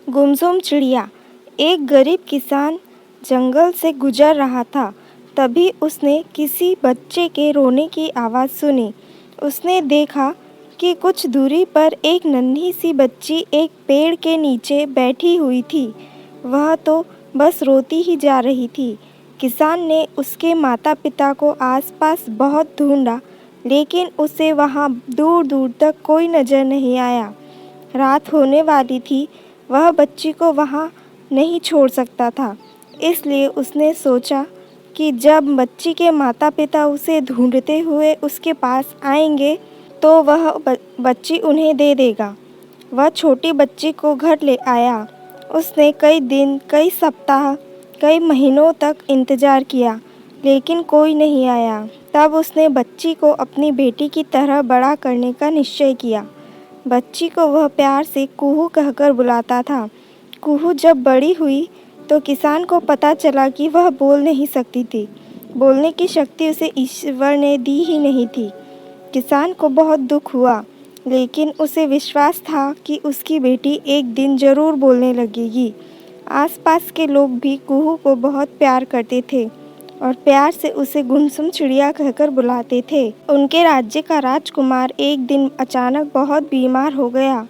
गुमसुम चिड़िया। एक गरीब किसान जंगल से गुजर रहा था। तभी उसने किसी बच्चे के रोने की आवाज़ सुनी। उसने देखा कि कुछ दूरी पर एक नन्ही सी बच्ची एक पेड़ के नीचे बैठी हुई थी। वह तो बस रोती ही जा रही थी। किसान ने उसके माता पिता को आसपास बहुत ढूंढा, लेकिन उसे वहाँ दूर दूर तक कोई नज़र नहीं आया। रात होने वाली थी। वह बच्ची को वहाँ नहीं छोड़ सकता था। इसलिए उसने सोचा कि जब बच्ची के माता पिता उसे ढूंढते हुए उसके पास आएंगे तो वह बच्ची उन्हें दे देगा। वह छोटी बच्ची को घर ले आया। उसने कई दिन, कई सप्ताह, कई महीनों तक इंतज़ार किया, लेकिन कोई नहीं आया। तब उसने बच्ची को अपनी बेटी की तरह बड़ा करने का निश्चय किया। बच्ची को वह प्यार से कुहू कहकर बुलाता था। कुहू जब बड़ी हुई तो किसान को पता चला कि वह बोल नहीं सकती थी। बोलने की शक्ति उसे ईश्वर ने दी ही नहीं थी। किसान को बहुत दुख हुआ, लेकिन उसे विश्वास था कि उसकी बेटी एक दिन ज़रूर बोलने लगेगी। आसपास के लोग भी कुहू को बहुत प्यार करते थे और प्यार से उसे गुमसुम चिड़िया कहकर बुलाते थे। उनके राज्य का राजकुमार एक दिन अचानक बहुत बीमार हो गया।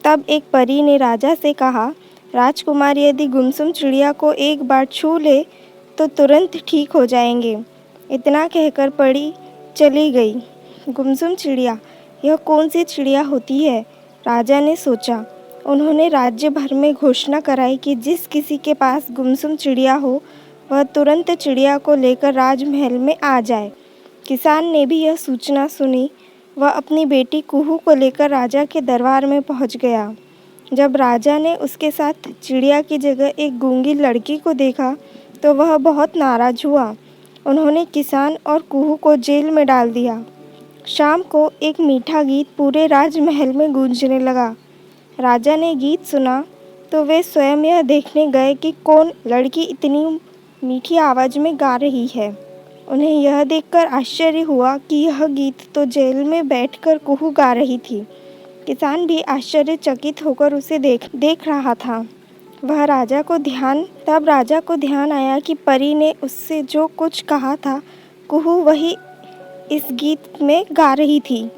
तब एक परी ने राजा से कहा, राजकुमार यदि गुमसुम चिड़िया को एक बार छू ले तो तुरंत ठीक हो जाएंगे। इतना कहकर परी चली गई। गुमसुम चिड़िया, यह कौन सी चिड़िया होती है? राजा ने सोचा। उन्होंने राज्य भर में घोषणा कराई कि जिस किसी के पास गुमसुम चिड़िया हो वह तुरंत चिड़िया को लेकर राजमहल में आ जाए। किसान ने भी यह सूचना सुनी। वह अपनी बेटी कुहू को लेकर राजा के दरबार में पहुंच गया। जब राजा ने उसके साथ चिड़िया की जगह एक गूंगी लड़की को देखा तो वह बहुत नाराज हुआ। उन्होंने किसान और कुहू को जेल में डाल दिया। शाम को एक मीठा गीत पूरे राजमहल में गूंजने लगा। राजा ने गीत सुना तो वे स्वयं यह देखने गए कि कौन लड़की इतनी मीठी आवाज़ में गा रही है। उन्हें यह देखकर आश्चर्य हुआ कि यह गीत तो जेल में बैठकर कुहू गा रही थी। किसान भी आश्चर्यचकित होकर उसे देख रहा था। तब राजा को ध्यान आया कि परी ने उससे जो कुछ कहा था कुहू वही इस गीत में गा रही थी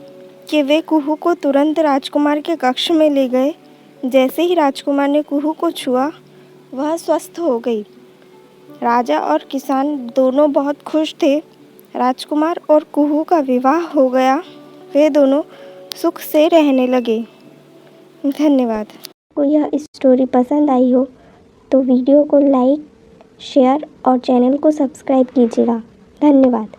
कि वे कुहू को तुरंत राजकुमार के कक्ष में ले गए। जैसे ही राजकुमार ने कुहू को छुआ, वह स्वस्थ हो गई। राजा और किसान दोनों बहुत खुश थे। राजकुमार और कुहू का विवाह हो गया। वे दोनों सुख से रहने लगे। धन्यवाद। आपको यह स्टोरी पसंद आई हो तो वीडियो को लाइक, शेयर और चैनल को सब्सक्राइब कीजिएगा। धन्यवाद।